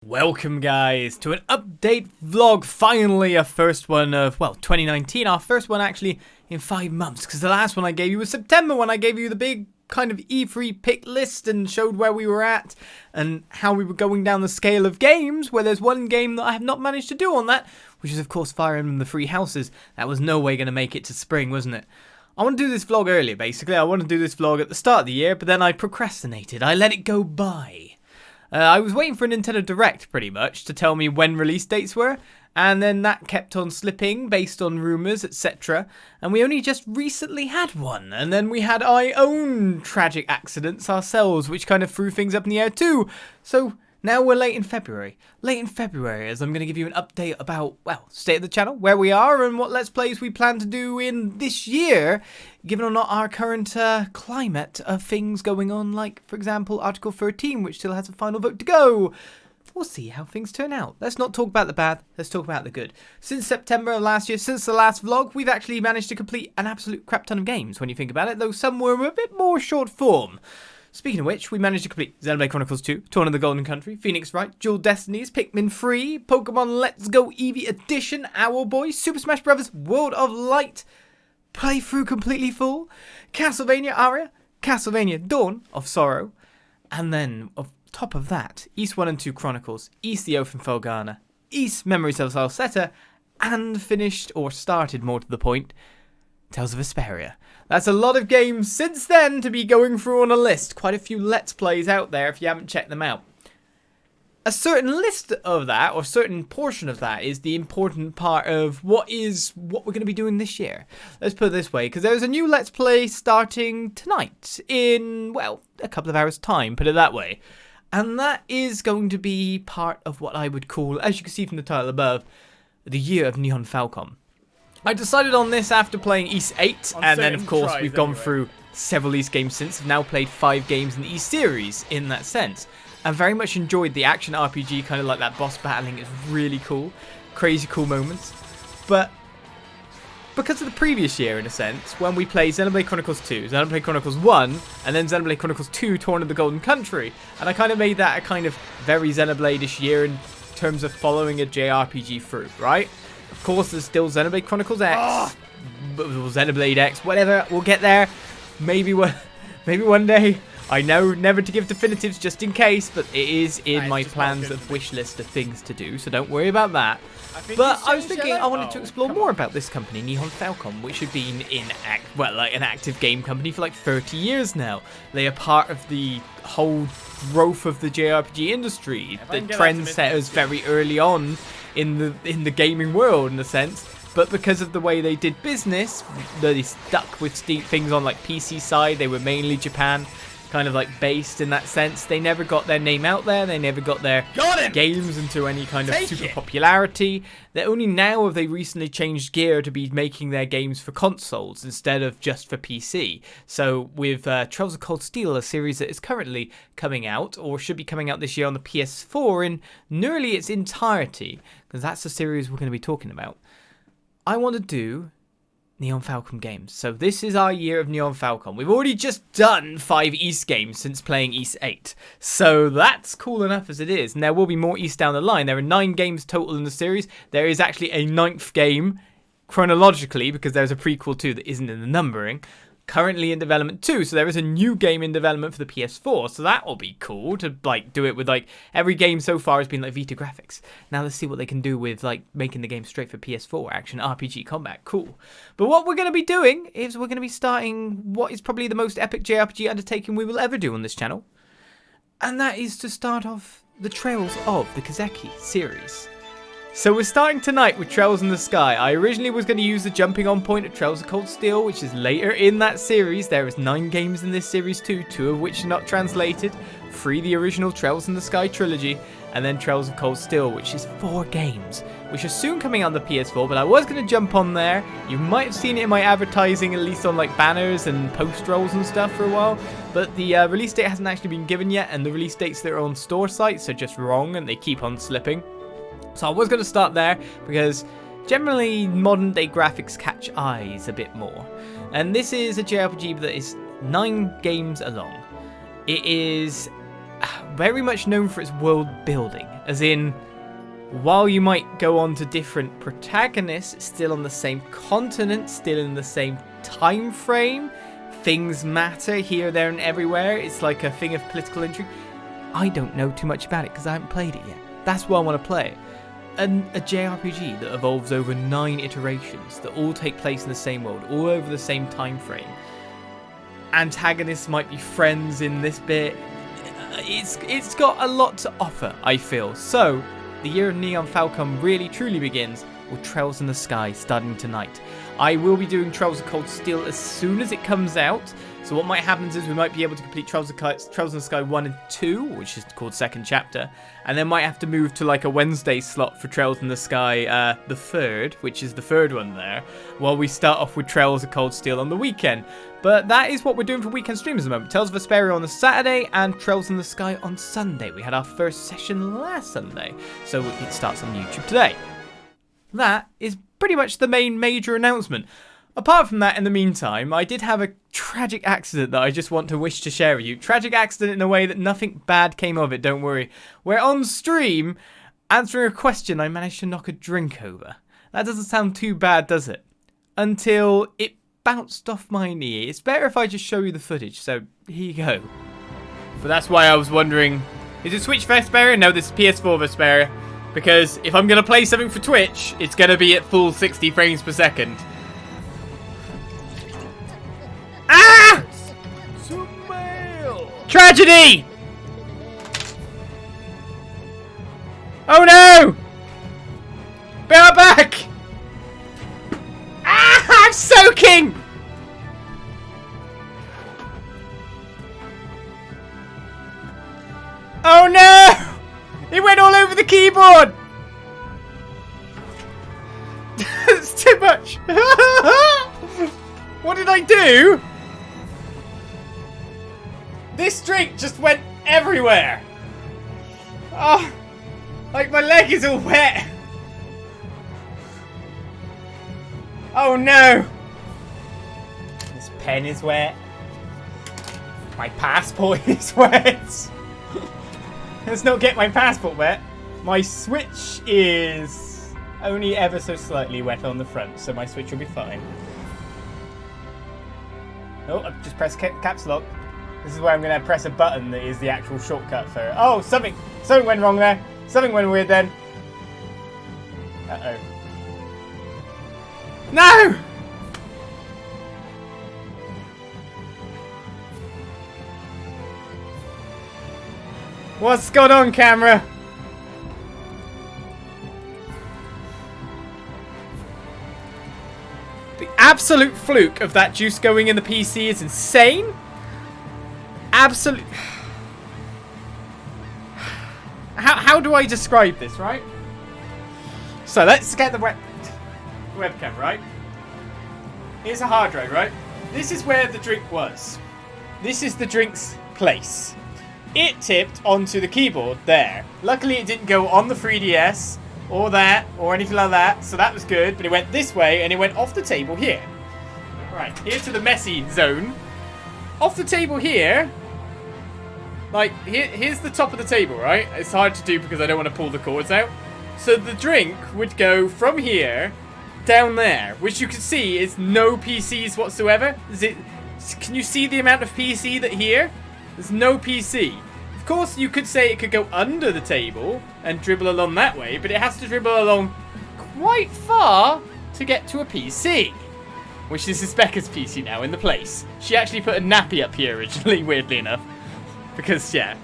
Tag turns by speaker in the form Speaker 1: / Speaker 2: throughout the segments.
Speaker 1: Welcome guys to an update vlog, finally a first one of, well, 2019, our first one actually in 5 months, because the last one I gave you was September when I gave you the big kind of E3 pick list and showed where we were at and how we were going down the scale of games, where there's one game that I have not managed to do on that, which is of course Fire Emblem the Three Houses. That was no way going to make it to spring, wasn't it? I want to do this vlog earlier, basically. I want to do this vlog at the start of the year, but then I procrastinated. I let it go by. I was waiting for a Nintendo Direct, pretty much, to tell me when release dates were, and then that kept on slipping based on rumours, etc. And we only just recently had one, and then we had our own tragic accidents ourselves, which kind of threw things up in the air too. So now we're late in February, as I'm going to give you an update about, well, state of the channel, where we are, and what Let's Plays we plan to do in this year, given or not our current climate of things going on, like, for example, Article 13, which still has a final vote to go. We'll see how things turn out. Let's not talk about the bad, let's talk about the good. Since September of last year, since the last vlog, we've actually managed to complete an absolute crap ton of games, when you think about it, though some were a bit more short form. Speaking of which, we managed to complete Xenoblade Chronicles 2, Torn of the Golden Country, Phoenix Wright, Dual Destinies, Pikmin 3, Pokemon Let's Go Eevee Edition, Owlboy, Super Smash Bros. World of Light, playthrough completely full, Castlevania Aria, Castlevania Dawn of Sorrow, and then, on top of that, East 1 and 2 Chronicles, East the Oath and Felghana, East Memories of Salsetta, and finished, or started more to the point, Tales of Vesperia. That's a lot of games since then to be going through on a list. Quite a few Let's Plays out there if you haven't checked them out. A certain list of that, or certain portion of that, is the important part of what we're going to be doing this year. Let's put it this way, because there's a new Let's Play starting tonight in, well, a couple of hours' time, put it that way. And that is going to be part of what I would call, as you can see from the title above, the year of Nihon Falcom. I decided on this after playing East 8, and then of course we've gone through several East games since. I've now played 5 games in the East series in that sense. I very much enjoyed the action RPG, kind of like that boss battling. It's really cool. Crazy cool moments. But because of the previous year, in a sense, when we played Xenoblade Chronicles 2, Xenoblade Chronicles 1, and then Xenoblade Chronicles 2, Torn of the Golden Country, and I kind of made that a kind of very Xenoblade-ish year in terms of following a JRPG through, right? Of course, there's still Xenoblade Chronicles X, Xenoblade X, whatever. We'll get there. Maybe one day. I know never to give definitives just in case, but it is in my plans of wish list of things to do, so don't worry about that. But I was thinking I wanted to explore more about this company, Nihon Falcom, which have been an active game company for like 30 years now. They are part of the whole growth of the JRPG industry, the trendsetters very early on in the gaming world, in a sense. But because of the way they did business, they stuck with things on like PC side. They were mainly Japan kind of like based in that sense. They never got their name out there. They never got their games into any kind of super popularity. They're only now have they recently changed gear to be making their games for consoles instead of just for PC. So with Trails of Cold Steel, a series that is currently coming out, or should be coming out this year on the PS4 in nearly its entirety, because that's the series we're going to be talking about, I want to do Nihon Falcom games. So this is our year of Nihon Falcom. We've already just done 5 East games since playing East 8. So that's cool enough as it is. And there will be more East down the line. There are 9 games total in the series. There is actually a 9th game chronologically, because there's a prequel too that isn't in the numbering, currently in development too. So there is a new game in development for the PS4. So that will be cool to like do it with like every game so far has been like Vita graphics. Now let's see what they can do with like making the game straight for PS4 action RPG combat. Cool. But what we're going to be doing is we're going to be starting what is probably the most epic JRPG undertaking we will ever do on this channel. And that is to start off the Trails of the Kazeki series. So we're starting tonight with Trails in the Sky. I originally was going to use the jumping on point of Trails of Cold Steel, which is later in that series. There is 9 games in this series too, 2 of which are not translated, 3 the original Trails in the Sky trilogy, and then Trails of Cold Steel, which is 4 games, which are soon coming on the PS4, but I was going to jump on there. You might have seen it in my advertising, at least on like banners and post rolls and stuff for a while, but the release date hasn't actually been given yet, and the release dates that are on store sites are just wrong, and they keep on slipping. So I was going to start there, because generally modern day graphics catch eyes a bit more. And this is a JRPG that is 9 games along. It is very much known for its world building. As in, while you might go on to different protagonists, it's still on the same continent, still in the same time frame. Things matter here, there, and everywhere. It's like a thing of political intrigue. I don't know too much about it because I haven't played it yet. That's why I want to play it. And a JRPG that evolves over 9 iterations that all take place in the same world, all over the same time frame. Antagonists might be friends in this bit. It's got a lot to offer, I feel. So, the year of Nihon Falcom really truly begins with Trails in the Sky starting tonight. I will be doing Trails of Cold Steel as soon as it comes out. So what might happen is we might be able to complete Trails in the Sky 1 and 2, which is called Second Chapter. And then might have to move to like a Wednesday slot for Trails in the Sky the 3rd, which is the 3rd one there, while we start off with Trails of Cold Steel on the weekend. But that is what we're doing for weekend streams at the moment. Tales of Vesperia on the Saturday and Trails in the Sky on Sunday. We had our first session last Sunday, so it starts on YouTube today. That is pretty much the main major announcement. Apart from that, in the meantime, I did have a tragic accident that I just want to wish to share with you. Tragic accident in a way that nothing bad came of it, don't worry. Where on stream, answering a question, I managed to knock a drink over. That doesn't sound too bad, does it? Until it bounced off my knee. It's better if I just show you the footage, so here you go. But that's why I was wondering, is it Switch Vesperia? No, this is PS4 Vesperia. Because if I'm going to play something for Twitch, it's going to be at full 60 frames per second. Ah! Tragedy! Oh no! Be right back! Ah! I'm soaking! Oh no! It went all over the keyboard! It's too much! What did I do? This drink just went everywhere! Oh, like my leg is all wet! Oh no! This pen is wet. My passport is wet. Let's not get my passport wet. My Switch is only ever so slightly wet on the front, so my Switch will be fine. Oh, I've just pressed caps lock. This is where I'm going to press a button that is the actual shortcut for... Oh, something went wrong there. Something went weird then. Uh-oh. No! What's going on, camera? The absolute fluke of that juice going in the PC is insane. Absolute. How do I describe this, right? So let's get the webcam, right? Here's a hard drive, right? This is where the drink was. This is the drink's place. It tipped onto the keyboard there. Luckily, it didn't go on the 3DS or that or anything like that, so that was good. But it went this way and it went off the table here. Right, here's to the messy zone. Off the table here. Like, here's the top of the table, right? It's hard to do because I don't want to pull the cords out. So the drink would go from here down there, which you can see is no PCs whatsoever. Can you see the amount of PC that here? There's no PC. Of course, you could say it could go under the table and dribble along that way, but it has to dribble along quite far to get to a PC. Which is Becca's PC now in the place. She actually put a nappy up here originally, weirdly enough. Because, yeah.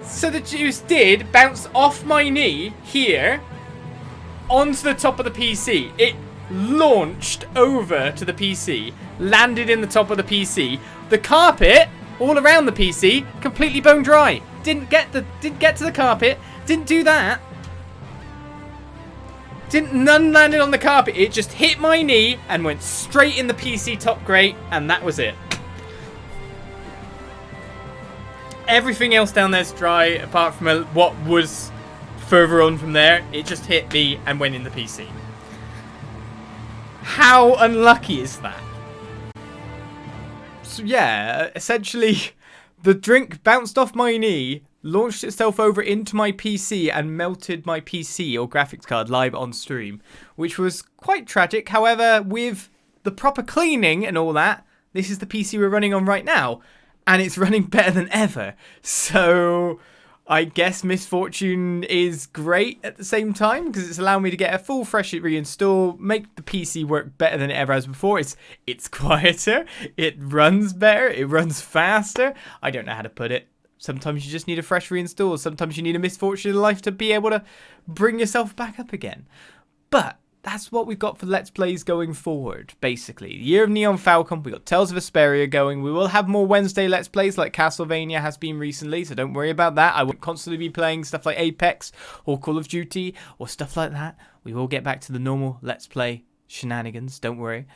Speaker 1: So the juice did bounce off my knee here onto the top of the PC. It launched over to the PC, landed in the top of the PC. The carpet all around the PC completely bone dry. Didn't get to the carpet. Didn't do that. None landed on the carpet. It just hit my knee and went straight in the PC top grate, and that was it. Everything else down there's dry, apart from what was further on from there. It just hit me and went in the PC. How unlucky is that? So yeah, essentially, the drink bounced off my knee, launched itself over into my PC and melted my PC or graphics card live on stream, which was quite tragic. However, with the proper cleaning and all that, this is the PC we're running on right now, and it's running better than ever. So I guess misfortune is great at the same time, because it's allowed me to get a full fresh reinstall, make the PC work better than it ever has before. It's quieter, it runs better, it runs faster. I don't know how to put it. Sometimes you just need a fresh reinstall. Sometimes you need a misfortune in life to be able to bring yourself back up again. But that's what we've got for Let's Plays going forward, basically. The Year of Nihon Falcom, we got Tales of Vesperia going. We will have more Wednesday Let's Plays like Castlevania has been recently, so don't worry about that. I won't constantly be playing stuff like Apex or Call of Duty or stuff like that. We will get back to the normal Let's Play shenanigans, don't worry.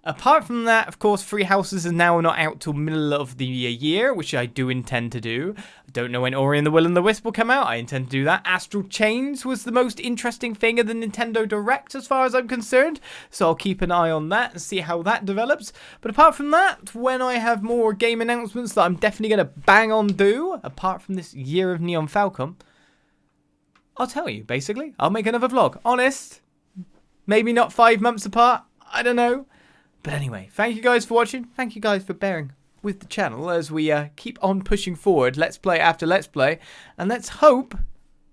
Speaker 1: Apart from that, of course, Free Houses is now not out till middle of the year, which I do intend to do. I don't know when Ori and the Will and the Wisp will come out. I intend to do that. Astral Chains was the most interesting thing of the Nintendo Direct as far as I'm concerned, so I'll keep an eye on that and see how that develops. But apart from that, when I have more game announcements that I'm definitely going to bang on do, apart from this Year of Nihon Falcom, I'll tell you, basically. I'll make another vlog. Honest. Maybe not 5 months apart. I don't know. But anyway, thank you guys for watching. Thank you guys for bearing with the channel as we keep on pushing forward. Let's Play after Let's Play. And let's hope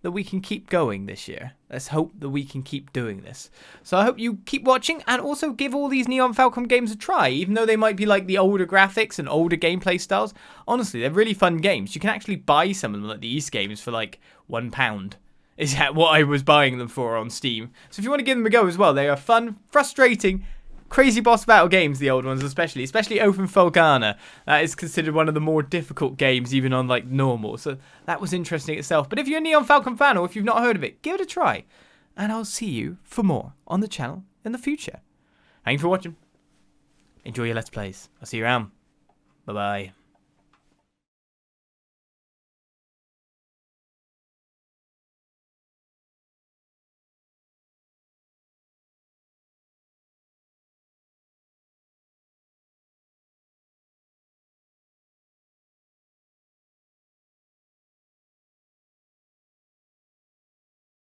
Speaker 1: that we can keep going this year. Let's hope that we can keep doing this. So I hope you keep watching and also give all these Nihon Falcom games a try. Even though they might be like the older graphics and older gameplay styles. Honestly, they're really fun games. You can actually buy some of them like the East games for like £1. Is that what I was buying them for on Steam? So if you want to give them a go as well, they are fun, frustrating, crazy boss battle games, the old ones especially Open Falcana. That is considered one of the more difficult games, even on like normal. So that was interesting itself. But if you're a Nihon Falcom fan, or if you've not heard of it, give it a try. And I'll see you for more on the channel in the future. Thank you for watching. Enjoy your Let's Plays. I'll see you around. Bye-bye.